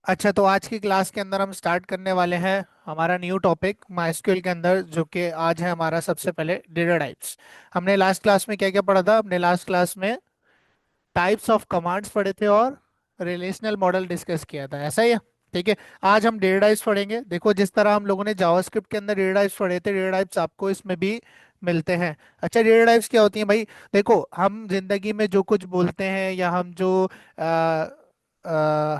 अच्छा, तो आज की क्लास के अंदर हम स्टार्ट करने वाले हैं हमारा न्यू टॉपिक माइस्क्यूएल के अंदर, जो कि आज है हमारा सबसे पहले डेटा टाइप्स। हमने लास्ट क्लास में क्या क्या पढ़ा था? हमने लास्ट क्लास में टाइप्स ऑफ कमांड्स पढ़े थे और रिलेशनल मॉडल डिस्कस किया था, ऐसा ही है। ठीक है। आज हम डेटा टाइप्स पढ़ेंगे। देखो, जिस तरह हम लोगों ने जावास्क्रिप्ट के अंदर डेटा टाइप्स पढ़े थे, डेटा टाइप्स आपको इसमें भी मिलते हैं। अच्छा, डेटा टाइप्स क्या होती हैं भाई? देखो, हम जिंदगी में जो कुछ बोलते हैं या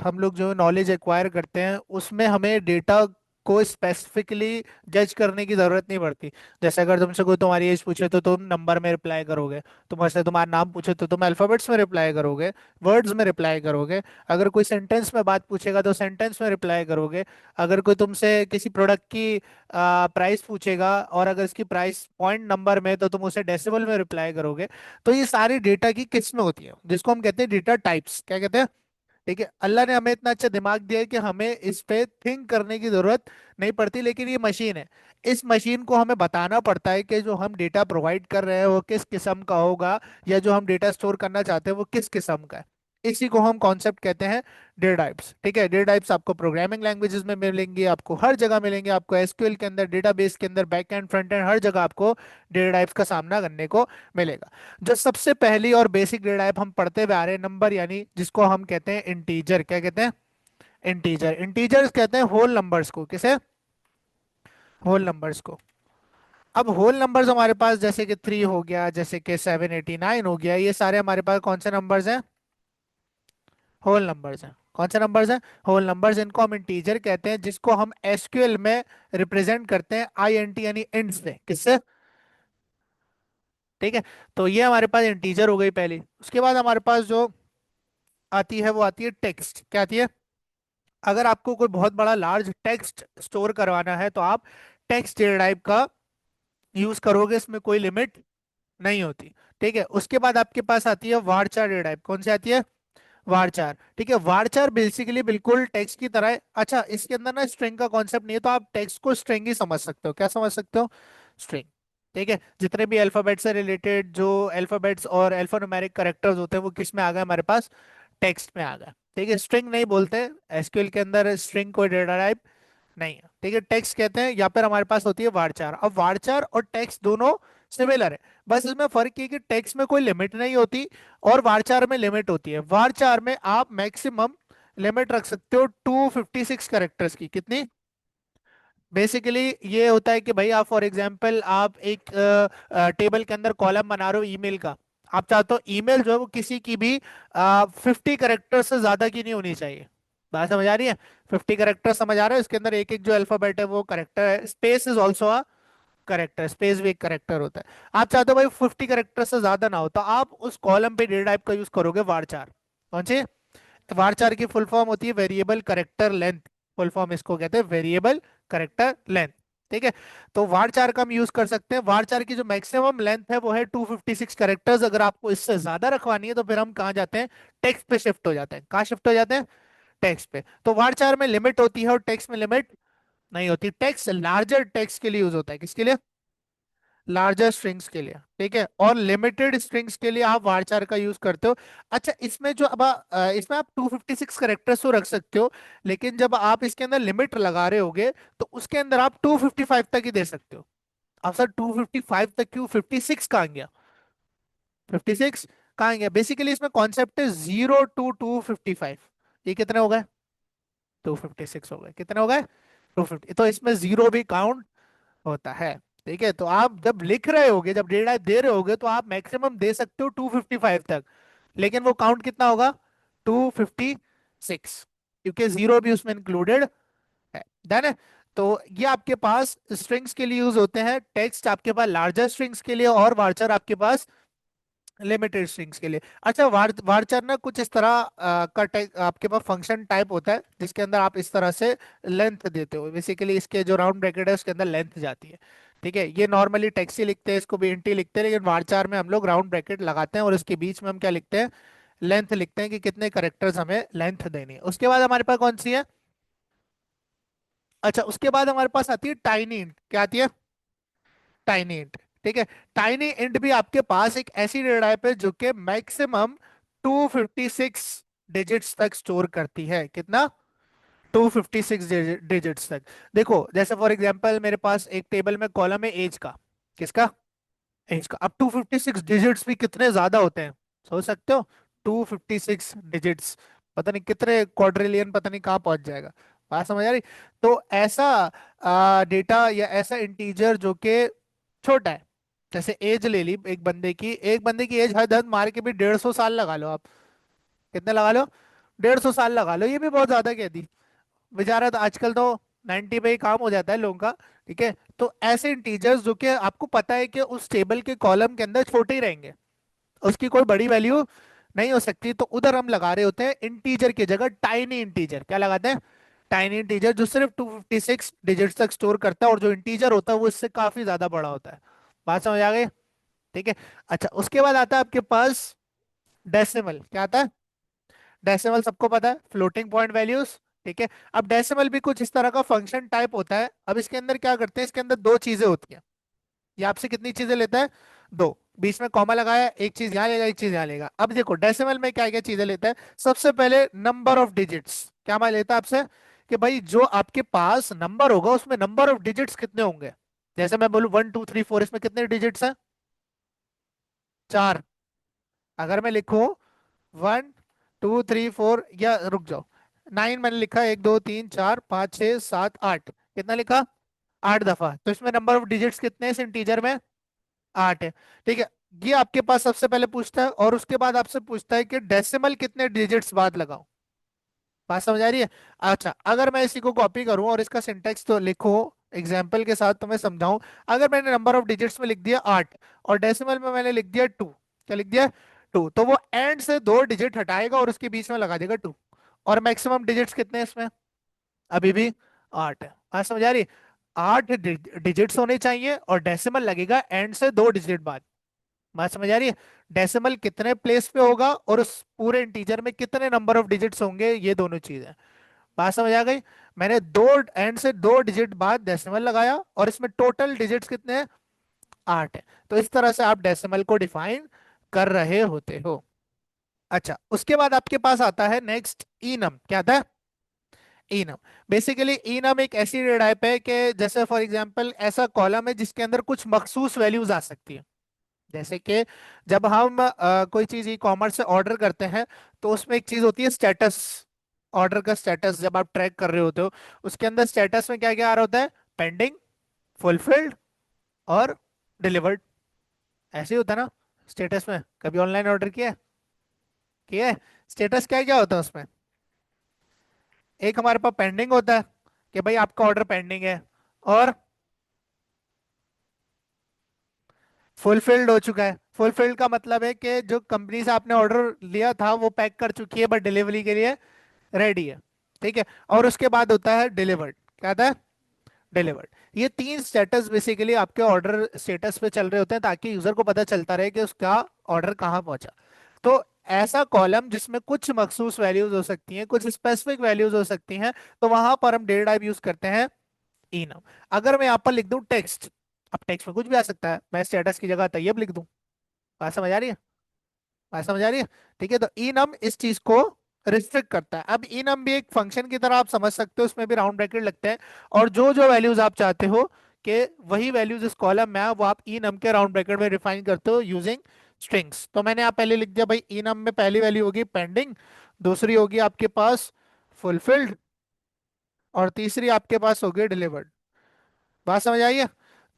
हम लोग जो नॉलेज एक्वायर करते हैं, उसमें हमें डेटा को स्पेसिफिकली जज करने की जरूरत नहीं पड़ती। जैसे अगर तुमसे कोई तुम्हारी एज पूछे तो तुम नंबर में रिप्लाई करोगे। तुमसे तुम्हारा नाम पूछे तो तुम अल्फाबेट्स में रिप्लाई करोगे, वर्ड्स में रिप्लाई करोगे। अगर कोई सेंटेंस में बात पूछेगा तो सेंटेंस में रिप्लाई करोगे। अगर कोई तुमसे किसी प्रोडक्ट की प्राइस पूछेगा और अगर इसकी प्राइस पॉइंट नंबर में, तो तुम उसे डेसिबल में रिप्लाई करोगे। तो ये सारी डेटा की किस्में होती है, जिसको हम कहते हैं डेटा टाइप्स। क्या कहते हैं? ठीक है। अल्लाह ने हमें इतना अच्छा दिमाग दिया है कि हमें इस पे थिंक करने की जरूरत नहीं पड़ती, लेकिन ये मशीन है। इस मशीन को हमें बताना पड़ता है कि जो हम डेटा प्रोवाइड कर रहे हैं वो किस किस्म का होगा, या जो हम डेटा स्टोर करना चाहते हैं वो किस किस्म का है। इसी को हम कॉन्सेप्ट कहते हैं डेटा टाइप्स। ठीक है। डेटा टाइप्स आपको प्रोग्रामिंग लैंग्वेजेस में मिलेंगे, आपको हर जगह मिलेंगे, आपको एसक्यूएल के अंदर, डेटाबेस के अंदर, बैक एंड फ्रंट एंड, हर जगह आपको डेटा टाइप्स का सामना करने को मिलेगा। जो सबसे पहली और बेसिक डेटा टाइप हम पढ़ते हुए आ रहे हैं, नंबर, यानी जिसको हम कहते हैं इंटीजर। क्या कहते हैं? इंटीजर। इंटीजर्स कहते हैं होल नंबर्स को। किसे? होल नंबर्स को। अब होल नंबर्स हमारे पास जैसे कि 3 हो गया, जैसे कि 789 हो गया, ये सारे हमारे पास कौन से नंबर्स हैं? होल नंबर्स हैं। कौन से नंबर्स हैं? Whole numbers. इनको हम इंटीजर कहते हैं, जिसको हम एसक्यूएल में रिप्रेजेंट करते हैं आई एन टी यानी इंट से। किससे? ठीक है। तो ये हमारे पास इंटीजर हो गई पहली। उसके बाद हमारे पास जो आती है वो आती है टेक्स्ट। क्या आती है? अगर आपको कोई बहुत बड़ा लार्ज टेक्स्ट स्टोर करवाना है तो आप टेक्स्ट डेटा टाइप का यूज करोगे, इसमें कोई लिमिट नहीं होती। ठीक है। उसके बाद आपके पास आती है वारचार डेटा टाइप। कौन सी आती है? वारचार। ठीक है। वारचार बेसिकली बिल्कुल टेक्स्ट की तरह है। अच्छा, इसके अंदर ना स्ट्रिंग का कॉन्सेप्ट नहीं है, तो आप टेक्स्ट को स्ट्रिंग ही समझ सकते हो। क्या समझ सकते हो? स्ट्रिंग। ठीक है। जितने भी अल्फाबेट से रिलेटेड जो अल्फाबेट्स और अल्फान्यूमेरिक कैरेक्टर्स होते हैं वो किस में आ गए हमारे पास? टेक्स्ट में आ गए। ठीक है। स्ट्रिंग नहीं बोलते एसक्यूएल के अंदर, स्ट्रिंग कोई डेटा टाइप नहीं है। ठीक है। टेक्स्ट कहते हैं, या फिर हमारे पास होती है वारचार। अब वारचार और टेक्स्ट दोनों सिमिलर है, बस इसमें फर्क ये है कि टेक्स्ट में कोई लिमिट नहीं होती और वारचार में लिमिट होती है। वारचार में आप मैक्सिमम लिमिट रख सकते हो 256 कैरेक्टर्स की। कितनी? बेसिकली ये होता है कि भाई आप फॉर एग्जांपल आप एक टेबल के अंदर कॉलम बना रहे हो ईमेल का। आप चाहते हो ईमेल जो है वो किसी की भी 50 कैरेक्टर से ज्यादा की नहीं होनी चाहिए। बात समझ आ रही है? 50 कैरेक्टर समझ आ रहा है? इसके अंदर एक एक जो अल्फाबेट है वो करेक्टर है। Space is also a character, space भी एक करेक्टर होता है। आप चाहते हो भाई 50 कैरेक्टर से ज्यादा ना हो, तो आप उस कॉलम पे डेटा टाइप का यूज करोगे वारचार। कौन सी? वारचार की फुल फॉर्म होती है variable character length. Full form इसको कहते हैं वेरिएबल करेक्टर लेंथ। ठीक है। तो वारचार का हम यूज कर सकते हैं। वारचार की जो मैक्सिमम लेंथ है वो है 256 कैरेक्टर्स। अगर आपको इससे ज्यादा रखवानी है तो फिर हम कहाँ जाते हैं? टेक्स्ट पे शिफ्ट हो जाते हैं। कहाँ शिफ्ट हो जाते हैं? टेक्स्ट पे। तो वारचार में लिमिट होती है और टेक्स्ट में लिमिट नहीं होती। टेक्स्ट लार्जर टेक्स्ट के लिए यूज होता है। किसके लिए? लार्जर स्ट्रिंग्स के लिए। ठीक है। और लिमिटेड स्ट्रिंग्स के लिए आप varchar का यूज करते हो। अच्छा, इसमें जो अब इसमें आप 256 कैरेक्टर्स तो रख सकते हो, लेकिन जब आप इसके अंदर लिमिट लगा रहे होगे तो उसके अंदर आप 255 तक ही दे सकते हो। अब सर 255 तक क्यों? 56 कहाँ गया? 56 कहाँ गया? बेसिकली इसमें कॉन्सेप्ट है 0 to 255। ये कितने हो गए? 256 हो गए। कितने हो गए? 250। तो इसमें जीरो भी काउंट होता है। ठीक है। तो आप जब लिख रहे होगे, जब डेटा दे रहे होगे, तो आप मैक्सिमम दे सकते हो 255 तक, लेकिन वो काउंट कितना होगा? 256, क्योंकि जीरो भी उसमें इंक्लूडेड है। डन है। तो ये आपके पास स्ट्रिंग्स के लिए यूज होते हैं। टेक्स्ट आपके पास लार्जर स्ट्रिंग्स के लिए और वार्चर आपके पास लिमिटेड स्ट्रिंग्स के लिए। अच्छा, वार्चर ना कुछ इस तरह आपके पास फंक्शन टाइप होता है, जिसके अंदर आप इस तरह से लेंथ देते हो। बेसिकली इसके जो राउंड ब्रैकेट है उसके अंदर लेंथ जाती है। ठीक है। ये नॉर्मली टेक्स्ट ही लिखते हैं, इसको भी इंट ही लिखते हैं, लेकिन वार्चार में हम लोग राउंड ब्रैकेट लगाते हैं और उसके बीच में हम क्या लिखते हैं? लेंथ लिखते हैं कि कितने करेक्टर्स हमें लेंथ देनी है। उसके बाद हमारे पास कौन सी है? अच्छा, उसके बाद हमारे पास आती है टाइनी इंट। क्या आती है? Tiny int. ठीक है। टाइनी इंट भी आपके पास एक ऐसी डेटा टाइप है जो कि मैक्सिमम 256 डिजिट्स तक स्टोर करती है। कितना? 256 डिजिट्स तक। देखो जैसे फॉर एग्जांपल मेरे पास एक टेबल में कॉलम है एज का। किसका? एज का। अब 256 डिजिट्स भी कितने ज्यादा होते हैं, सोच सकते हो? 256 डिजिट्स, पता नहीं कितने क्वाड्रिलियन, पता नहीं कहाँ पहुंच जाएगा। बात समझ आ रही? तो ऐसा डेटा या ऐसा इंटीजर जो कि छोटा है, जैसे एज ले ली एक बंदे की, एक बंदे की एज हद हद मार के भी 150 साल लगा लो आप। कितने लगा लो? 150 साल लगा लो, ये भी बहुत ज्यादा कह दी। बेचारा तो आजकल तो 90 पे ही काम हो जाता है लोगों का। ठीक है, तो ऐसे इंटीजर्स जो कि आपको पता है कि उस टेबल के कॉलम के अंदर छोटे ही रहेंगे, उसकी कोई बड़ी वैल्यू नहीं हो सकती, तो उधर हम लगा रहे होते हैं इंटीजर की जगह टाइनी इंटीजर। क्या लगाते हैं? टाइनी इंटीजर, जो सिर्फ 256 डिजिट्स तक स्टोर करता है, और जो इंटीजर होता है वो इससे काफी ज्यादा बड़ा होता है। बात समझ आ गई? ठीक है। अच्छा, उसके बाद आता है आपके पास डेसिमल। क्या आता है? डेसिमल सबको पता है, फ्लोटिंग पॉइंट वैल्यूज। ठीक है। अब डेसिमल भी कुछ इस तरह का फंक्शन टाइप होता है। अब इसके अंदर क्या करते हैं, इसके अंदर दो चीजें होती हैं। ये आपसे कितनी चीजें लेता है? दो। बीच में कॉमा लगाया, एक चीज यहाँ लेगा, एक चीज यहाँ लेगा। अब देखो डेसिमल में क्या क्या चीजें लेता है। सबसे पहले नंबर ऑफ डिजिट्स। क्या मान लेता है आपसे कि भाई जो आपके पास नंबर होगा उसमें नंबर ऑफ डिजिट्स कितने होंगे। जैसे मैं बोलूं 1 2 3 4, इसमें कितने डिजिट्स हैं? चार। अगर मैं लिखूं 1 2 3 4, या रुक जाओ, 9 मैंने लिखा, 1 2 3 4 5 6 7 8, कितना लिखा? 8 दफा। तो इसमें नंबर ऑफ डिजिट्स कितने हैं इस इंटीजर में? 8 है। ठीक है। ये आपके पास सबसे पहले पूछता है, और उसके बाद आपसे पूछता है कि डेसिमल कितने डिजिट्स बाद लगाओ। बात समझ आ रही है? अच्छा, अगर मैं इसी को कॉपी करूं और इसका सिंटेक्स तो लिखूं एग्जाम्पल के साथ, तो मैं समझाऊं। अगर मैंने नंबर ऑफ डिजिट्स में लिख दिया 8, और डेसिमल में मैंने लिख दिया 2, क्या लिख दिया? 2, तो वो एंड से दो डिजिट हटाएगा और उसके बीच में लगा देगा 2। और मैक्सिमम डिजिट्स कितने हैं इसमें? अभी भी 8 है। बात समझ आ रही है? 8 डिजिट्स होने चाहिए, और डेसिमल लगेगा एंड से दो डिजिट बाद। बात समझ आ रही है? डेसिमल कितने प्लेस पे होगा और उस पूरे इंटीजर में कितने नंबर ऑफ डिजिट्स होंगे, ये दोनों चीजें। बात समझ आ गई? मैंने दो एंड से दो डिजिट बाद डेसिमल लगाया, और इसमें टोटल डिजिट्स कितने हैं? 8 है। तो इस तरह से आप डेसिमल को डिफाइन कर रहे होते हो। अच्छा, उसके बाद आपके पास आता है नेक्स्ट इनम। क्या आता है? इनम। बेसिकली इनम एक ऐसी डेटा टाइप है कि जैसे फॉर एग्जांपल ऐसा कॉलम है जिसके अंदर कुछ मखसूस वैल्यूज आ सकती है। जैसे कि जब हम कोई चीज ई कॉमर्स से ऑर्डर करते हैं, तो उसमें एक चीज होती है स्टेटस। ऑर्डर का स्टेटस जब आप ट्रैक कर रहे होते हो, उसके अंदर स्टेटस में क्या क्या आ रहा होता है? पेंडिंग, फुलफिल्ड, और डिलीवर्ड। ऐसे ही होता है ना स्टेटस में? कभी ऑनलाइन ऑर्डर किया है? किया है? स्टेटस क्या क्या होता है उसमें? एक हमारे पास पेंडिंग होता है कि भाई आपका ऑर्डर पेंडिंग है, और फुलफिल्ड हो चुका है। फुलफिल्ड का मतलब है कि जो कंपनी से आपने ऑर्डर लिया था वो पैक कर चुकी है, बट डिलीवरी के लिए रेडी है। ठीक है। और उसके बाद होता है डिलीवर्ड। क्या था? डिलीवर्ड। ये तीन स्टेटस बेसिकली आपके ऑर्डर स्टेटस पे चल रहे होते हैं, ताकि यूजर को पता चलता रहे कि उसका ऑर्डर कहाँ पहुंचा। तो ऐसा कॉलम जिसमें कुछ मखसूस वैल्यूज हो सकती हैं, कुछ स्पेसिफिक वैल्यूज हो सकती हैं, तो वहां पर हम डेटा टाइप यूज करते हैं इनम। अगर मैं यहाँ पर लिख दूं टेक्स्ट, अब टेक्स्ट में कुछ भी आ सकता है, मैं स्टेटस की जगह तैयब लिख दूं। बात समझ आ रही है? बात समझ आ रही है? ठीक है, तो इनम इस चीज को रिस्ट्रिक्ट करता है। अब इनम भी एक फंक्शन की तरह आप समझ सकते हो, उसमें भी राउंड ब्रैकेट लगते हैं, और जो जो वैल्यूज आप चाहते हो कि वही वैल्यूज इस कॉलम में है, वो आप इनम के राउंड ब्रैकेट में रिफाइन करते हो यूजिंग स्ट्रिंग्स। तो मैंने आप पहले लिख दिया भाई इनम में पहली वैल्यू होगी पेंडिंग, दूसरी होगी आपके पास फुलफिल्ड, और तीसरी आपके पास होगी डिलीवर्ड। बात समझ आई है?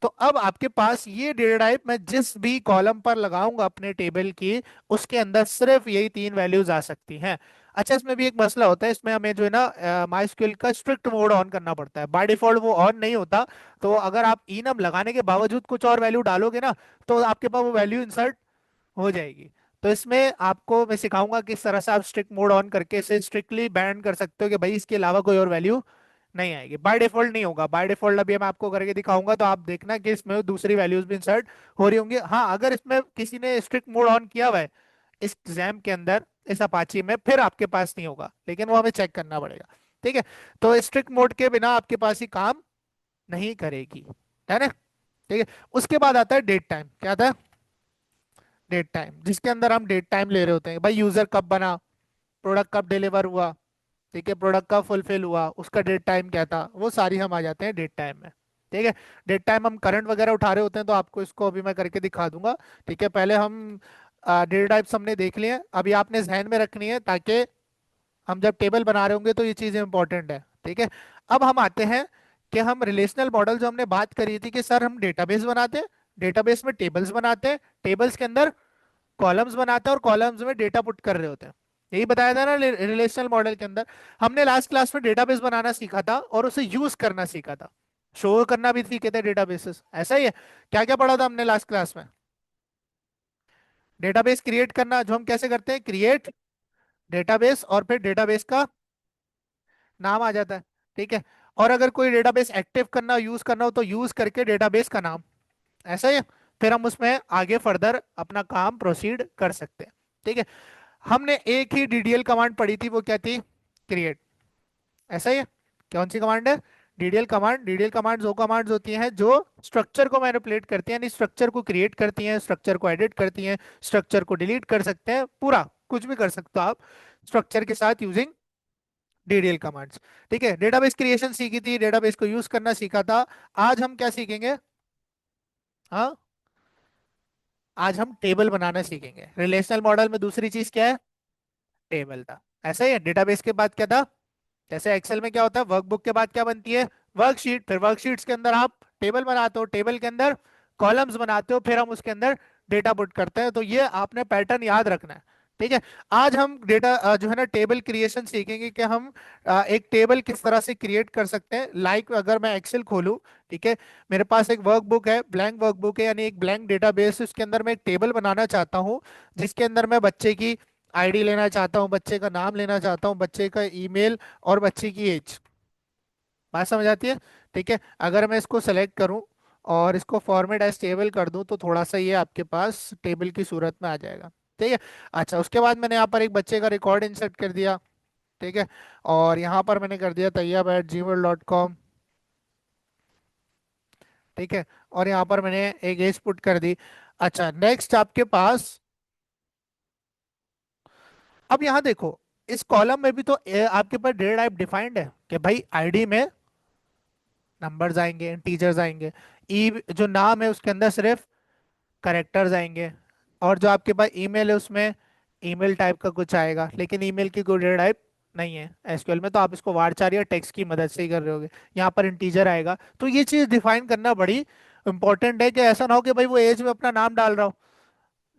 तो अब आपके पास ये डेटा टाइप मैं जिस भी कॉलम पर लगाऊंगा अपने टेबल की, उसके अंदर सिर्फ यही तीन वैल्यूज आ सकती हैं। अच्छा, इसमें भी एक मसला होता है, इसमें हमें जो है ना माइस्क्यूएल का स्ट्रिक्ट मोड ऑन करना पड़ता है, बाय डिफॉल्ट वो ऑन नहीं होता। तो अगर आप इनम लगाने के बावजूद कुछ और वैल्यू डालोगे ना, तो आपके पास वो वैल्यू इंसर्ट हो जाएगी। तो इसमें आपको मैं सिखाऊंगा किस तरह से आप स्ट्रिक्ट मोड ऑन करके इसे स्ट्रिक्टली बैन कर सकते हो कि भाई इसके अलावा कोई और वैल्यू नहीं आएगी। बाय डिफॉल्ट नहीं होगा, बाय डिफॉल्ट अभी मैं आपको करके दिखाऊंगा, तो आप देखना कि इसमें दूसरी वैल्यूज भी इंसर्ट हो रही होंगी। हाँ, अगर इसमें किसी ने स्ट्रिक्ट मोड ऑन किया हुआ है इस एग्जाम के अंदर, इस अपाची में, फिर आपके पास नहीं होगा, लेकिन वो हमें चेक करना पड़ेगा। ठीक है। तो स्ट्रिक्ट मोड के बिना आपके पास ही काम नहीं करेगी, है ना? ठीक है। उसके बाद आता है डेट टाइम। क्या आता है? डेट टाइम, जिसके अंदर हम डेट टाइम ले रहे होते हैं, भाई यूजर कब बना, प्रोडक्ट कब डिलीवर हुआ, ठीक है, प्रोडक्ट का फुलफिल हुआ, उसका डेट टाइम क्या था, वो सारी हम आ जाते हैं डेट टाइम में। ठीक है, डेट टाइम हम करंट वगैरह उठा रहे होते हैं, तो आपको इसको अभी मैं करके दिखा दूंगा। ठीक है, पहले हम डेटा टाइप्स हमने देख लिए हैं, अभी आपने ध्यान में रखनी है, ताकि हम जब टेबल बना रहे होंगे तो ये चीज़ इंपॉर्टेंट है। ठीक है, अब हम आते हैं कि हम रिलेशनल मॉडल जो हमने बात करी थी कि सर हम डेटाबेस बनाते हैं, डेटाबेस में टेबल्स बनाते हैं, टेबल्स के अंदर कॉलम्स बनाते हैं और कॉलम्स में डेटा पुट कर रहे होते हैं। यही बताया था ना रिलेशनल मॉडल के अंदर। हमने लास्ट क्लास में डेटाबेस बनाना सीखा था और उसे यूज करना सीखा था, शो करना भी सीखे थे डेटाबेसेस, ऐसा ही है। क्या क्या पढ़ा था हमने लास्ट क्लास में? डेटाबेस क्रिएट करना, जो हम कैसे करते हैं, क्रिएट डेटाबेस और फिर डेटाबेस का नाम आ जाता है। ठीक है, और अगर कोई डेटाबेस एक्टिव करना यूज करना हो तो यूज करके डेटाबेस का नाम, ऐसा ही है। फिर हम उसमें आगे फर्दर अपना काम प्रोसीड कर सकते हैं। ठीक है, हमने एक ही डीडीएल कमांड पढ़ी थी, वो क्या थी, क्रिएट, ऐसा ही है। कौन सी कमांड है, डीडीएल कमांड। डीडीएल कमांड वो कमांड्स होती हैं जो स्ट्रक्चर को मैनिपुलेट करती हैं, यानी स्ट्रक्चर को क्रिएट करती हैं, स्ट्रक्चर को एडिट करती हैं, स्ट्रक्चर को डिलीट कर सकते हैं, पूरा कुछ भी कर सकते हो आप स्ट्रक्चर के साथ यूजिंग डीडीएल कमांड्स। ठीक है, डेटाबेस क्रिएशन सीखी थी, डेटाबेस को यूज करना सीखा था। आज हम क्या सीखेंगे, हाँ, आज हम टेबल बनाना सीखेंगे। रिलेशनल मॉडल में दूसरी चीज क्या है, टेबल था, ऐसा ही है। डेटाबेस के बाद क्या था, जैसे एक्सेल में क्या होता है, वर्कबुक के बाद क्या बनती है, वर्कशीट, फिर वर्कशीट्स के अंदर आप टेबल बनाते हो, टेबल के अंदर कॉलम्स बनाते हो, फिर हम उसके अंदर डेटा पुट करते हैं। तो ये आपने पैटर्न याद रखना है। ठीक है, आज हम डेटा जो है ना टेबल क्रिएशन सीखेंगे कि हम एक टेबल किस तरह से क्रिएट कर सकते हैं। लाइक अगर मैं एक्सेल खोलूं, ठीक है, मेरे पास एक वर्कबुक है, ब्लैंक वर्कबुक है, यानी एक ब्लैंक डेटाबेस, उसके अंदर मैं एक टेबल बनाना चाहता हूं, जिसके अंदर मैं बच्चे की आईडी लेना चाहता हूँ, बच्चे का नाम लेना चाहता हूँ, बच्चे का ईमेल और बच्चे की एज। बात समझ आती है? ठीक है, अगर मैं इसको सेलेक्ट करूं और इसको फॉर्मेट एज टेबल कर दूं तो थोड़ा सा ये आपके पास टेबल की सूरत में आ जाएगा। ठीक है, अच्छा, उसके बाद मैंने यहाँ पर एक बच्चे का रिकॉर्ड इंसर्ट कर दिया। ठीक है, और यहाँ पर मैंने कर दिया tayyab@gmail.com। ठीक है, और यहाँ पर मैंने एक एज पुट कर दी। अच्छा, नेक्स्ट आपके पास, अब यहाँ देखो, इस कॉलम में भी तो आपके पास डेटा टाइप डिफाइंड है कि भाई आईडी में नंबर्स आएंगे, इंटीजर्स आएंगे, ई जो नाम है उसके अंदर सिर्फ करेक्टर्स आएंगे, और जो आपके पास ईमेल है उसमें ईमेल टाइप का कुछ आएगा, लेकिन ईमेल की कोई डेटा टाइप नहीं है एसक्यूएल में, तो आप इसको वारचार या टेक्स्ट की मदद से ही कर रहे होगे। यहाँ पर इंटीजर आएगा, तो ये चीज डिफाइन करना बड़ी इंपॉर्टेंट है कि ऐसा ना हो कि भाई वो एज में अपना नाम डाल रहा हो।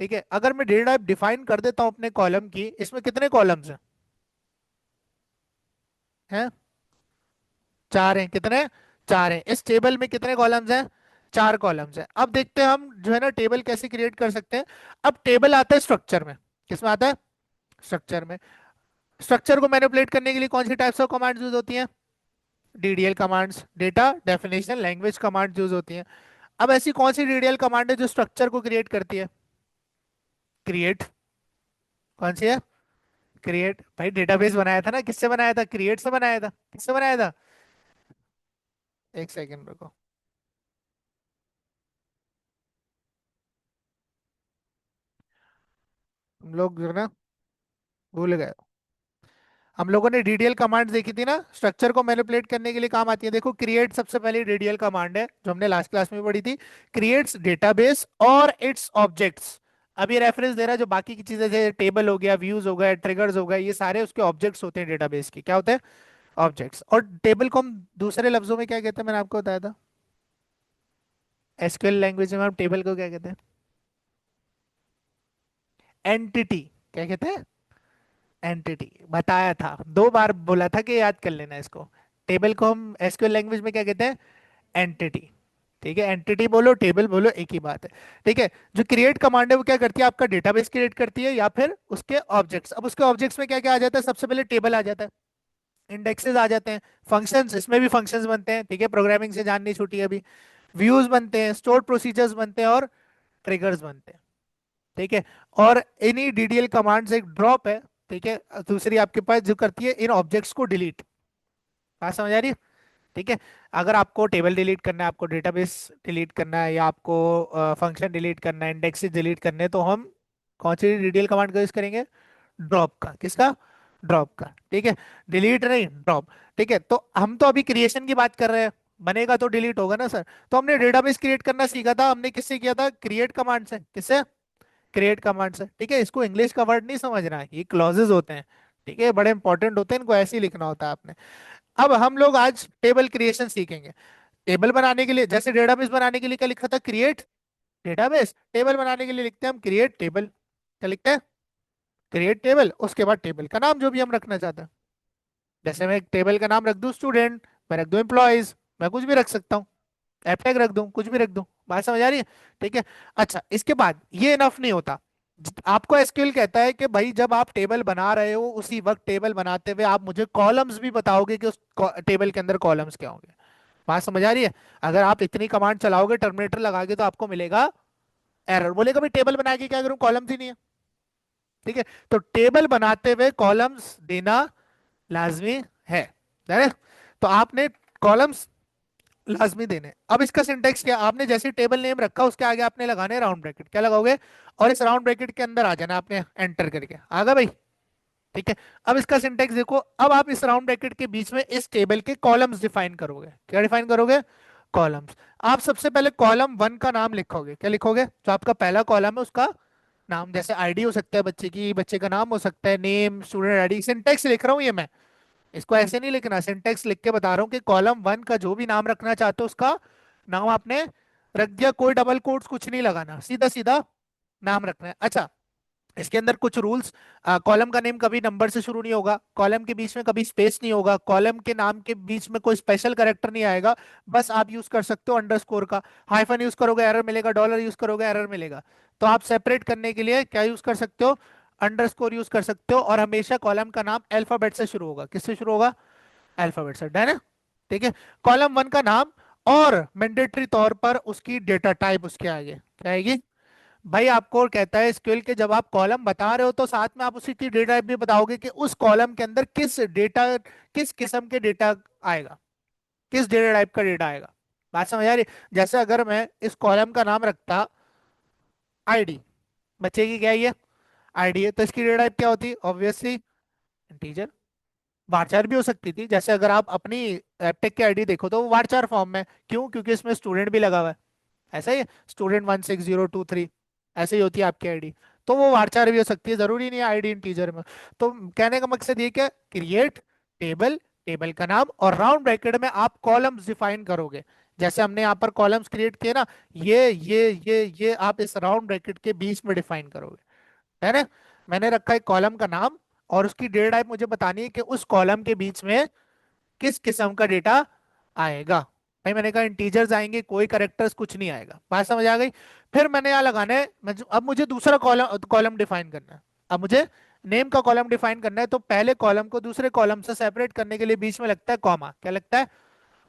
ठीक है, अगर मैं डेटा टाइप डिफाइन कर देता हूँ अपने कॉलम की, इसमें कितने कॉलम्स हैं? चार हैं, कितने, चार हैं। इस टेबल में कितने कॉलम्स हैं, चार कॉलम्स हैं। अब देखते हैं हम जो है ना टेबल कैसे क्रिएट कर सकते हैं। अब टेबल आता है स्ट्रक्चर में, किसमें आता है, स्ट्रक्चर में। स्ट्रक्चर को मैनिपुलेट करने के लिए कौन सी टाइप्स ऑफ कमांड्स यूज होती हैं, DDL commands, data definition language commands use होती हैं। अब ऐसी कौन सी डीडीएल कमांड है जो स्ट्रक्चर को क्रिएट करती है, क्रिएट, कौन सी है, क्रिएट। भाई डेटाबेस बनाया था ना, किससे बनाया था, क्रिएट से बनाया था, किससे बनाया था, एक सेकंड रुको, हम लोग जो है ना भूल गए। हम लोगों ने डीडीएल कमांड देखी थी ना, स्ट्रक्चर को मैनिपुलेट करने के लिए काम आती है। देखो, क्रिएट सबसे पहले डीडीएल कमांड है जो हमने लास्ट क्लास में पढ़ी थी, क्रिएट्स डेटाबेस और इट्स ऑब्जेक्ट्स। अब ये रेफरेंस दे रहा है, जो बाकी की चीजें जैसे टेबल हो गया, व्यूज हो गए, ट्रिगर्स हो गए, ये सारे उसके ऑब्जेक्ट्स होते हैं, डेटाबेस के क्या होते हैं, ऑब्जेक्ट्स। और टेबल को हम दूसरे लफ्जों में क्या कहते हैं, मैंने आपको बताया था, एसक्यूएल लैंग्वेज में हम टेबल को क्या कहते हैं, एंटिटी। क्या कहते हैं, एंटिटी, बताया था, दो बार बोला था कि याद कर लेना इसको। टेबल को हम एसक्यूएल लैंग्वेज में क्या कहते हैं, एंटिटी। ठीक है, एंटिटी बोलो टेबल बोलो एक ही बात है। ठीक है, जो क्रिएट कमांड है वो क्या करती है, आपका डेटाबेस क्रिएट करती है या फिर उसके ऑब्जेक्ट्स। अब उसके ऑब्जेक्ट्स में क्या क्या आ जाता है, सबसे पहले टेबल आ जाता है, इंडेक्सेस आ जाते हैं, फंक्शंस, इसमें भी फंक्शंस बनते हैं। ठीक है, प्रोग्रामिंग से जान नहीं छूटी अभी। व्यूज बनते हैं, स्टोर प्रोसीजर्स बनते हैं और ट्रिगर्स बनते हैं। ठीक है, और इन्हीं डीडीएल कमांड से एक ड्रॉप है। ठीक है, दूसरी आपके पास जो करती है इन ऑब्जेक्ट्स को डिलीट। बात समझ आ रही है? ठीक है, अगर आपको टेबल डिलीट करना है, आपको डेटाबेस डिलीट करना है, या आपको फंक्शन डिलीट करना है, इंडेक्सेस डिलीट करने हैं, तो हम कौन सी डीडीएल कमांड का यूज करेंगे, ड्रॉप का, किसका, ड्रॉप का, ठीक है। डिलीट नहीं, ड्रॉप। ठीक है, तो हम तो अभी क्रिएशन की बात कर रहे हैं, बनेगा तो डिलीट होगा ना सर। तो हमने डेटाबेस क्रिएट करना सीखा था, हमने किससे किया था? क्रिएट कमांड से। किससे? क्रिएट कमांड से। ठीक है, इसको इंग्लिश का वर्ड नहीं समझना है, ये क्लॉजेज होते हैं, ठीक है, बड़े इंपॉर्टेंट होते हैं, इनको ऐसे ही लिखना होता है आपने। अब हम लोग आज टेबल क्रिएशन सीखेंगे। टेबल बनाने के लिए, जैसे डेटाबेस बनाने के लिए क्या लिखा था? Create database. टेबल बनाने के लिए लिखते हैं हम क्रिएट टेबल। क्या लिखते हैं? Create table. उसके बाद टेबल का नाम जो भी हम रखना चाहते हैं, जैसे मैं एक टेबल का नाम रख दूं स्टूडेंट, मैं रख दूं एम्प्लॉयज, मैं कुछ भी रख सकता हूँ, एप टैग रख दूं, कुछ भी रख दूं। बात समझ आ रही है? ठीक है। अच्छा, इसके बाद ये इनफ नहीं होता। आपको एसक्यूएल कहता है कि भाई जब आप टेबल बना रहे हो, उसी वक्त टेबल बनाते हुए आप मुझे कॉलम्स भी बताओगे कि उस टेबल के अंदर कॉलम्स क्या होंगे। बात समझ आ रही है? अगर आप इतनी कमांड चलाओगे टर्मिनेटर लगा के, तो आपको मिलेगा एरर, बोलेगा भाई टेबल बना के क्या करूं, कॉलम्स ही नहीं है। ठीक है, तो टेबल बनाते हुए कॉलम्स देना लाजमी है। है ना? तो आपने कॉलम्स लाजमी देने। अब इसका सिंटेक्स क्या? आपने जैसे टेबल नेम रखा, उसके आगे आपने लगाने राउंड ब्रैकेट। क्या लगाओगे? और इस राउंड ब्रैकेट के अंदर आ जाना आपने, एंटर करके आगा भाई। ठीक है, अब इसका सिंटेक्स देखो। अब आप इस राउंड ब्रैकेट के बीच में इस टेबल के कॉलम्स डिफाइन करोगे। क्या डिफाइन करोगे? कॉलम्स। आप सबसे पहले कॉलम वन का नाम लिखोगे। क्या लिखोगे? जो आपका पहला कॉलम है उसका नाम, जैसे आईडी हो सकता है बच्चे की, बच्चे का नाम हो सकता है, नेम, स्टूडेंट आईडी। सिंटेक्स लिख रहा हूँ ये मैं, इसको ऐसे नहीं लिखना, सिंटेक्स लिख के बता रहा हूँ कि कॉलम वन का जो भी नाम रखना चाहते हो उसका नाम आपने रख दिया। कोई डबल कोट्स कुछ नहीं लगाना, सीधा सीधा नाम रखना है। अच्छा, इसके अंदर कुछ रूल्स। कॉलम का नेम कभी नंबर से शुरू नहीं होगा, कॉलम के बीच में कभी स्पेस नहीं होगा, कॉलम के नाम के बीच में कोई स्पेशल कैरेक्टर नहीं आएगा। बस आप यूज कर सकते हो अंडरस्कोर का। हाइफन यूज करोगे एरर मिलेगा, डॉलर यूज करोगे एरर मिलेगा। तो आप सेपरेट करने के लिए क्या यूज कर सकते हो? अंडरस्कोर यूज कर सकते हो। और हमेशा कॉलम का नाम अल्फाबेट से शुरू होगा। किससे शुरू होगा? अल्फाबेट से। डन है? ठीक है, कॉलम वन का नाम, और मैंडेटरी तौर पर उसकी डेटा टाइप उसके आगे क्या आएगी? भाई आपको कहता है एसक्यूएल के जब आप कॉलम बता रहे हो तो साथ में आप उसी की डेटा टाइप भी बताओगे कि उस कॉलम के अंदर किस डेटा, किस किस्म के डेटा आएगा, किस डेटा टाइप का डेटा आएगा। बात समझ आ रही है? जैसे अगर मैं इस कॉलम का नाम रखता आईडी, बच्चे की क्या है ये? आईडी है, तो इसकी डेटा टाइप क्या होती? Obviously integer. वारचार भी हो सकती थी, जैसे अगर आप अपनी एपटेक की आईडी देखो तो वो वारचार फॉर्म में। क्यों? क्योंकि इसमें स्टूडेंट भी लगा हुआ है। ऐसा ही स्टूडेंट 16023, ऐसे ही होती है आपकी आईडी। तो वो वारचार भी हो सकती है, जरूरी नहीं है आईडी इंटीजर में। तो कहने का मकसद ये क्या? क्रिएट टेबल, टेबल का नाम, और राउंड ब्रैकेट में आप कॉलम्स डिफाइन करोगे। जैसे हमने यहाँ पर कॉलम्स क्रिएट किए ना, ये आप इस राउंड ब्रैकेट के बीच में डिफाइन करोगे। है ना? मैंने रखा है कॉलम का नाम, और उसकी डेटा टाइप मुझे बतानी है कि उस कॉलम के बीच में किस किस्म का डेटा आएगा। भाई मैंने कहा इंटीजर्स आएंगे, कोई करेक्टर्स कुछ नहीं आएगा। बात समझ आ गई? फिर मैंने यहाँ लगाना है, अब मुझे दूसरा कॉलम कॉलम डिफाइन करना है। अब मुझे नेम का कॉलम डिफाइन करना है, तो पहले कॉलम को दूसरे कॉलम से सेपरेट करने के लिए बीच में लगता है कॉमा। क्या लगता है?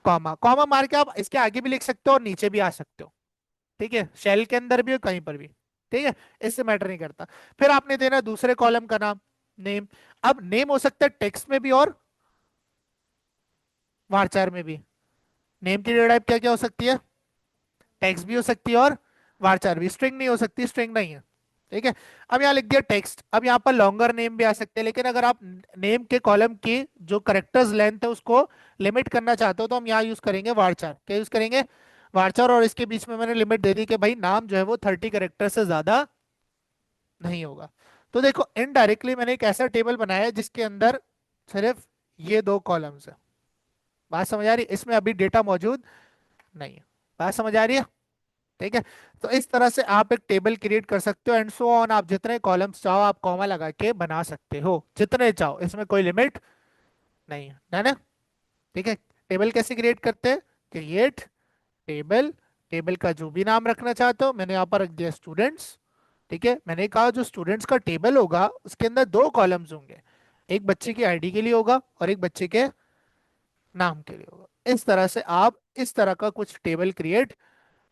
कॉमा। कॉमा मार के आप इसके आगे भी लिख सकते हो और नीचे भी आ सकते हो। ठीक है, शेल के अंदर भी और कहीं पर भी। ठीक है, इससे मैटर नहीं करता। फिर आपने देना दूसरे कॉलम का नाम, नेम। अब नेम हो सकता है टेक्स्ट में भी और वारचार में भी। नेम की डेटा टाइप क्या क्या हो सकती है? टेक्स्ट भी हो सकती है और वारचार भी। स्ट्रिंग नहीं हो सकती, स्ट्रिंग नहीं है। ठीक है, अब यहाँ लिख दिया टेक्स्ट। अब यहाँ पर लॉन्गर नेम भी आ सकते हैं, लेकिन अगर आप नेम के कॉलम की जो करेक्टर्स लेंथ है उसको लिमिट करना चाहते हो, तो हम यहाँ यूज करेंगे वारचार। क्या यूज करेंगे? वारचार। और इसके बीच में मैंने लिमिट दे दी कि भाई नाम जो है वो 30 कैरेक्टर से ज्यादा नहीं होगा। तो देखो इनडायरेक्टली मैंने एक ऐसा टेबल बनाया है जिसके अंदर सिर्फ ये दो कॉलम्स है। बात समझ आ रही है? इसमें अभी डेटा मौजूद नहीं है। बात समझ आ रही है? ठीक है, तो इस तरह से आप एक टेबल क्रिएट कर सकते हो, एंड सो ऑन। आप जितने कॉलम्स चाहो आप कॉमा लगा के बना सकते हो, जितने चाहो, इसमें कोई लिमिट नहीं है ना? ठीक है, टेबल कैसे क्रिएट करते हैं? क्रिएट टेबल, टेबल का जो भी नाम रखना चाहते हो, मैंने यहाँ पर रख दिया स्टूडेंट्स। ठीक है, मैंने कहा जो स्टूडेंट्स का टेबल होगा उसके अंदर दो कॉलम्स होंगे, एक बच्चे की आईडी के लिए होगा और एक बच्चे के नाम के लिए होगा। इस तरह से आप इस तरह का कुछ टेबल क्रिएट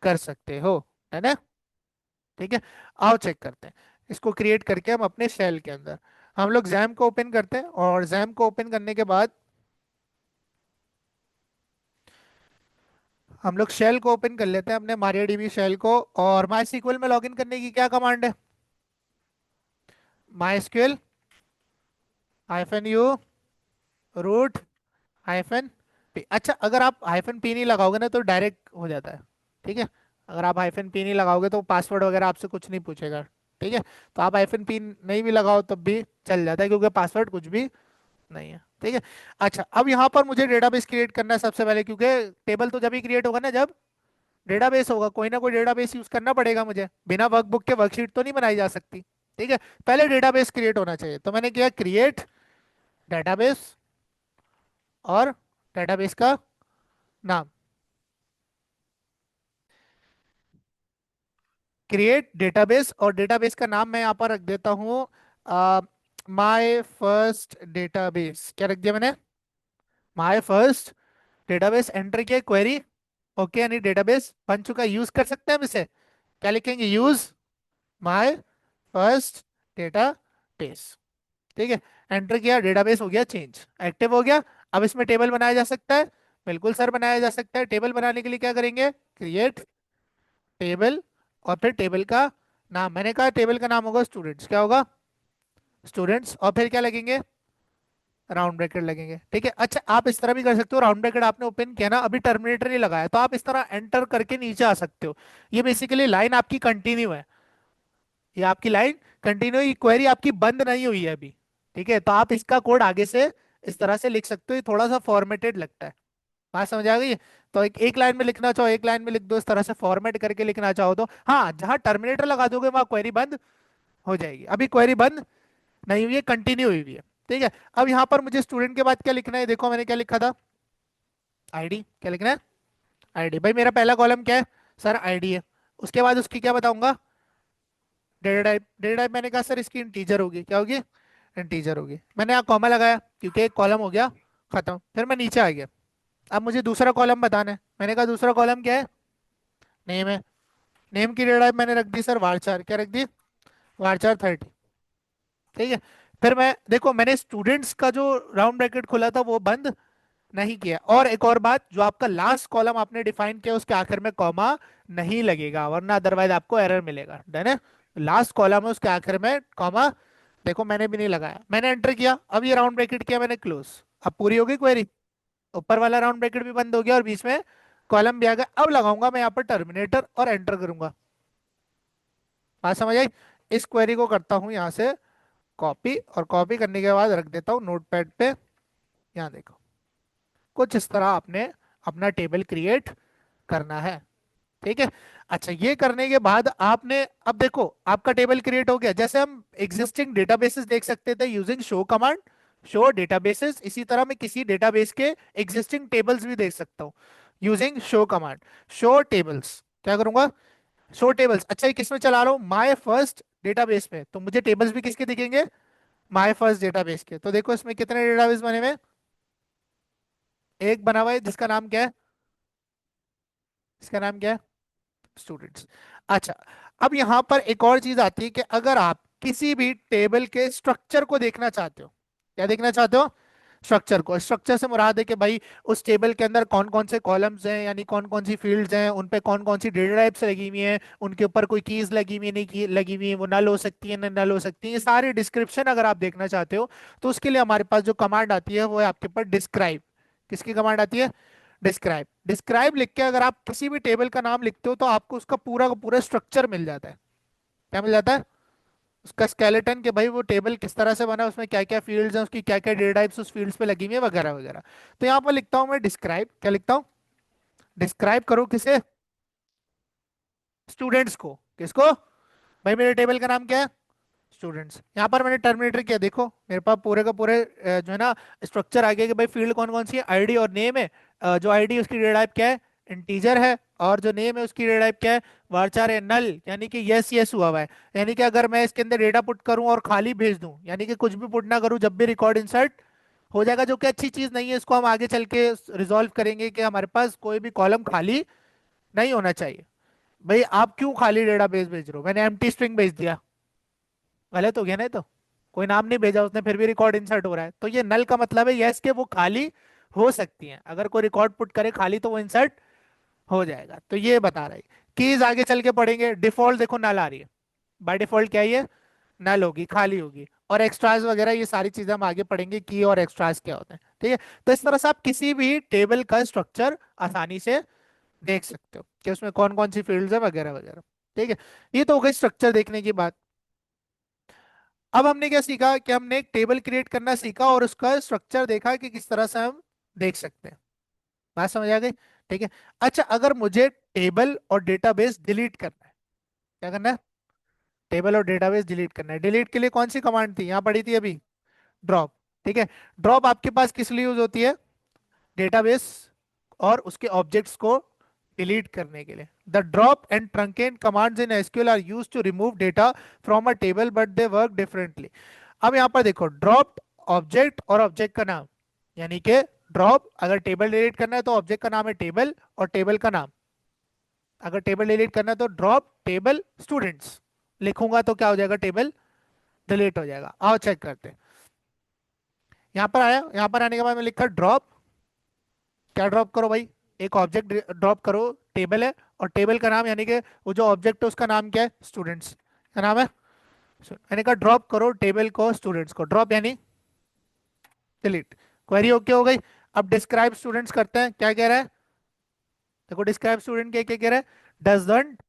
कर सकते हो। है ना? ठीक है, आओ चेक करते हैं। इसको क्रिएट करके हम अपने शेल के अंदर हम लोग जैम को ओपन करते हैं, और जैम को ओपन करने के बाद हम लोग शेल को ओपन कर लेते हैं, अपने MariaDB शेल को। और MySQL में लॉगिन करने की क्या कमांड है? MySQL hyphen U root hyphen P. अच्छा, अगर आप हाइफन पी नहीं लगाओगे ना तो डायरेक्ट हो जाता है। ठीक है, अगर आप हाइफन पी नहीं लगाओगे तो पासवर्ड वगैरह आपसे कुछ नहीं पूछेगा। ठीक है, तो आप हाइफन पी नहीं भी लगाओ तब भी चल जाता है, क्योंकि पासवर्ड कुछ भी नहीं है। ठीक है। अच्छा, अब यहाँ पर मुझे डेटाबेस क्रिएट करना है सबसे पहले, क्योंकि टेबल तो जब ही क्रिएट होगा ना जब डेटाबेस होगा, कोई ना कोई डेटाबेस यूज करना पड़ेगा मुझे, बिना वर्कबुक के वर्कशीट तो नहीं बनाई जा सकती। ठीक है, पहले डेटाबेस क्रिएट होना चाहिए, तो मैंने किया क्रिएट डेटाबेस, और डेटाबेस का नाम क्रिएट डेटाबेस, और डेटाबेस का नाम मैं यहाँ पर रख देता हूँ माय फर्स्ट डेटाबेस। क्या रख दिया मैंने? My first database. एंटर किया, क्वेरी ओके, यानी डेटाबेस बन चुका, यूज कर सकते हैं हम इसे। क्या लिखेंगे? Use my first database. ठीक है, एंटर किया, डेटाबेस हो गया चेंज, एक्टिव हो गया। अब इसमें टेबल बनाया जा सकता है? बिल्कुल सर, बनाया जा सकता है। टेबल बनाने के लिए क्या करेंगे? क्रिएट टेबल, और फिर टेबल का नाम, मैंने कहा टेबल का नाम होगा स्टूडेंट्स। क्या होगा? स्टूडेंट्स। और फिर क्या लगेंगे? राउंड ब्रैकेट लगेंगे। ठीक है। अच्छा, आप इस तरह भी कर सकते हो, राउंड ब्रैकेट आपने ओपन किया ना, अभी टर्मिनेटर नहीं लगाया, तो आप इस तरह एंटर करके नीचे आ सकते हो। ये बेसिकली लाइन आपकी कंटिन्यू है, ये आपकी लाइन कंटिन्यू, ये क्वेरी आपकी बंद नहीं हुई है अभी। ठीक है, तो आप इसका कोड आगे से इस तरह से लिख सकते हो, ये थोड़ा सा फॉर्मेटेड लगता है। बात समझ आ गई? तो एक लाइन में लिखना चाहो एक लाइन में लिख दो, इस तरह से फॉर्मेट करके लिखना चाहो तो। हाँ, जहां टर्मिनेटर लगा दोगे वहां क्वेरी बंद हो जाएगी, अभी क्वेरी बंद नहीं हुई है, कंटिन्यू हुई हुई है। ठीक है, अब यहाँ पर मुझे स्टूडेंट के बाद क्या लिखना है? देखो मैंने क्या लिखा था, आईडी। क्या लिखना है? आईडी। भाई मेरा पहला कॉलम क्या है? सर आईडी है। उसके बाद उसकी क्या बताऊंगा? Data type. डेटा टाइप मैंने कहा सर इसकी इंटीजर होगी। क्या होगी? इंटीजर होगी। मैंने यहाँ कॉमा लगाया क्योंकि एक कॉलम हो गया खत्म। फिर मैं नीचे आ गया, अब मुझे दूसरा कॉलम बताना है। मैंने कहा दूसरा कॉलम क्या है? नेम है। नेम की डेटा टाइप मैंने रख दी सर वारचार। क्या रख दी? वारचार 30। ठीक है, फिर मैं देखो, मैंने स्टूडेंट्स का जो राउंड ब्रैकेट खोला था वो बंद नहीं किया। और एक और बात, जो आपका लास्ट कॉलम आपने डिफाइन किया उसके आखिर में कॉमा नहीं लगेगा, वरना अदरवाइज आपको एरर मिलेगा। डन है? लास्ट कॉलम है उसके आखिर में कॉमा, देखो मैंने भी नहीं लगाया, मैंने एंटर किया, अब ये राउंड ब्रैकेट किया मैंने क्लोज। अब पूरी होगी क्वेरी, ऊपर वाला राउंड ब्रैकेट भी बंद हो गया और बीच में कॉलम भी आ गया। अब लगाऊंगा मैं यहाँ पर टर्मिनेटर और एंटर करूंगा। बात समझ आई? इस क्वेरी को करता हूँ यहाँ से कॉपी, और कॉपी करने के बाद रख देता हूँ नोटपैड पे। यहाँ देखो, कुछ इस तरह आपने अपना टेबल क्रिएट करना है। ठीक है। अच्छा, ये करने के बाद आपने, अब देखो आपका टेबल क्रिएट हो गया। जैसे हम एग्जिस्टिंग डेटाबेसेस देख सकते थे using show command, show databases, इसी तरह मैं किसी डेटाबेस के एग्जिस्टिंग टेबल्स भी देख सकता हूँ using show command. Show tables, क्या करूंगा? Show tables. अच्छा, ये किस में चला रहा हूँ? माय फर्स्ट डेटाबेस में, तो मुझे टेबल्स भी किसके दिखेंगे? माय फर्स्ट डेटाबेस के। तो देखो इसमें कितने डेटाबेस बने हुए हैं? एक बना हुआ है जिसका नाम क्या है? इसका नाम क्या है? स्टूडेंट्स। अच्छा, अब यहां पर एक और चीज आती है कि अगर आप किसी भी टेबल के स्ट्रक्चर को देखना चाहते हो, क्या देखना चाहते हो? स्ट्रक्चर को। स्ट्रक्चर से मुराद है कि भाई उस टेबल के अंदर कौन कौन से कॉलम्स हैं, यानी कौन कौन सी फील्ड्स हैं, उन पे कौन कौन सी डेटा टाइप्स लगी हुई हैं, उनके ऊपर कोई कीज लगी हुई है नहीं की लगी हुई है, वो नल हो सकती है न नल हो सकती है, ये सारी डिस्क्रिप्शन अगर आप देखना चाहते हो तो उसके लिए हमारे पास जो कमांड आती है वो है आपके पास डिस्क्राइब। किसकी कमांड आती है? डिस्क्राइब। डिस्क्राइब लिख के अगर आप किसी भी टेबल का नाम लिखते हो तो आपको उसका पूरा का पूरा स्ट्रक्चर मिल जाता है। क्या मिल जाता है? उसका स्केलेटन, कि भाई वो टेबल किस तरह से बना है, उसमें क्या क्या फील्ड्स हैं, उसकी क्या क्या डेटा टाइप्स उस फील्ड्स पे लगी हुई है, वगैरह वगैरह। तो यहाँ पर लिखता हूँ मैं डिस्क्राइब। क्या लिखता हूँ? डिस्क्राइब करो किसे? स्टूडेंट्स को। किसको? भाई मेरे टेबल का नाम क्या है? स्टूडेंट्स। यहाँ पर मैंने टर्मिनेटर किया, देखो मेरे पास पूरे का पूरे जो है ना स्ट्रक्चर आ गया कि भाई फील्ड कौन कौन सी है, आईडी और नेम है। जो आईडी उसकी डेटा टाइप क्या है? इंटीजर है। और जो नेम है उसकी डेटा टाइप क्या है? varchar है, नल, यानी कि यस यस हुआ हुआ है। यानी कि अगर मैं इसके अंदर डेटा पुट करूं और खाली भेज दूं, यानी कि कुछ भी पुट ना करूं, जब भी रिकॉर्ड इंसर्ट हो जाएगा, जो कि अच्छी चीज नहीं है, इसको हम आगे चल के रिजॉल्व करेंगे कि हमारे पास कोई भी कॉलम खाली नहीं होना चाहिए। भाई आप क्यों खाली डेटा भेज रहे हो? मैंने एम्प्टी स्ट्रिंग भेज दिया, गलत हो गया ना? ये तो कोई नाम नहीं भेजा उसने, फिर भी रिकॉर्ड इंसर्ट हो रहा है, तो ये नल का मतलब है यस के वो खाली हो सकती हैं, अगर कोई रिकॉर्ड पुट करे खाली तो वो इंसर्ट हो जाएगा। तो ये बता रहा है। कीज आगे चल के पढ़ेंगे। डिफॉल्ट देखो नल आ रही है, बाय डिफॉल्ट क्या है ये? नल होगी, खाली होगी। और एक्स्ट्राज वगैरह ये सारी चीजें हम आगे पढ़ेंगे, की और एक्स्ट्राज क्या होते हैं। ठीक है, तो इस तरह से आप किसी भी टेबल का स्ट्रक्चर आसानी से देख सकते हो कि उसमें कौन कौन सी फील्ड्स है वगैरह वगैरह। ठीक है, ये तो हो गई स्ट्रक्चर देखने की बात। अब हमने क्या सीखा कि हमने एक टेबल क्रिएट करना सीखा और उसका स्ट्रक्चर देखा कि किस तरह से हम देख सकते हैं। बात समझ आ गई? ठीक है। अच्छा, अगर मुझे टेबल और डेटाबेस डिलीट करना है, क्या करना है? टेबल और डेटाबेस डिलीट करना है। डिलीट के लिए कौन सी कमांड थी, यहाँ पढ़ी थी अभी? ड्रॉप। ठीक है, ड्रॉप आपके पास किस लिए यूज होती है? डेटाबेस और उसके ऑब्जेक्ट्स को डिलीट करने के लिए। The drop and truncate commands in SQL are used to remove data from a table but they work differently. अब यहाँ पर देखो, ड्रॉप ऑब्जेक्ट और ऑब्जेक्ट का नाम, यानी कि ड्रॉप अगर टेबल डिलीट करना है तो ऑब्जेक्ट का नाम है टेबल और टेबल का नाम, अगर टेबल डिलीट करना है तो ड्रॉप टेबल स्टूडेंट्स लिखूंगा तो क्या हो जाएगा, टेबल डिलीट हो जाएगा। आओ चेक करते हैं। यहाँ पर आया, यहाँ पर आने के बाद मैं लिखा ड्रॉप, क्या ड्रॉप करो भाई? एक ऑब्जेक्ट ड्रॉप करो, टेबल है, और टेबल का नाम यानी कि वो जो ऑब्जेक्ट है उसका नाम क्या है? स्टूडेंट्स का नाम है। मैंने कहा ड्रॉप करो टेबल को, स्टूडेंट्स को, ड्रॉप यानी डिलीट। क्वेरी ओके हो गई। अब डिस्क्राइब स्टूडेंट्स करते हैं, क्या कह रहा है? देखो डिस्क्राइब स्टूडेंट क्या क्या कह रहा है? Doesn't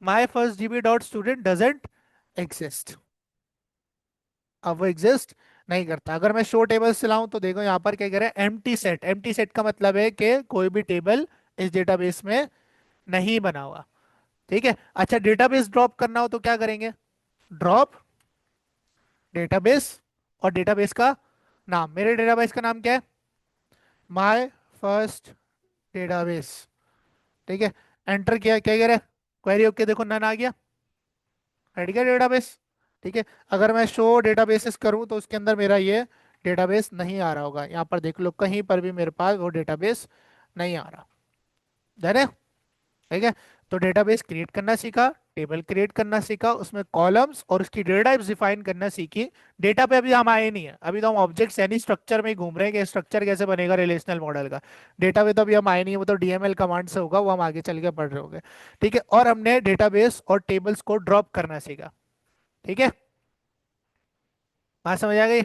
my first GB dot student doesn't exist. अब वो एग्जिस्ट नहीं करता। अगर मैं शो टेबल्स चलाऊं तो देखो यहाँ पर क्या कह रहा है? Empty set. एम्प्टी सेट का मतलब है कि कोई भी टेबल इस डेटाबेस में नहीं बना हुआ। ठीक है। अच्छा, डेटाबेस ड्रॉप करना हो तो क्या करेंगे? ड्रॉप डेटाबेस और डेटाबेस का नाम। मेरे डेटाबेस का नाम क्या है? My first database. ठीक है, एंटर किया, क्या कह रहा है? क्वेरी ओके, देखो नन आ गया, हट गया डेटाबेस। ठीक है, अगर मैं शो डेटाबेसेस करूं तो उसके अंदर मेरा ये डेटाबेस नहीं आ रहा होगा। यहाँ पर देख लो, कहीं पर भी मेरे पास वो डेटाबेस नहीं आ रहा। डन है? ठीक है, तो डेटाबेस क्रिएट करना सीखा, टेबल क्रिएट करना सीखा, उसमें कॉलम्स और उसकी डेटा टाइप्स डिफाइन करना सीखी। डेटा पे अभी हम आए नहीं है, अभी तो हम ऑब्जेक्ट्स यानी स्ट्रक्चर में ही घूम रहे हैं कि स्ट्रक्चर कैसे बनेगा रिलेशनल मॉडल का। डेटा पे तो अभी हम आए नहीं है, वो तो डीएमएल कमांड से होगा, वो हम आगे चल के पढ़ रहे होंगे। ठीक है, और हमने डेटाबेस और टेबल्स को ड्रॉप करना सीखा। ठीक है, बात समझ आ गई?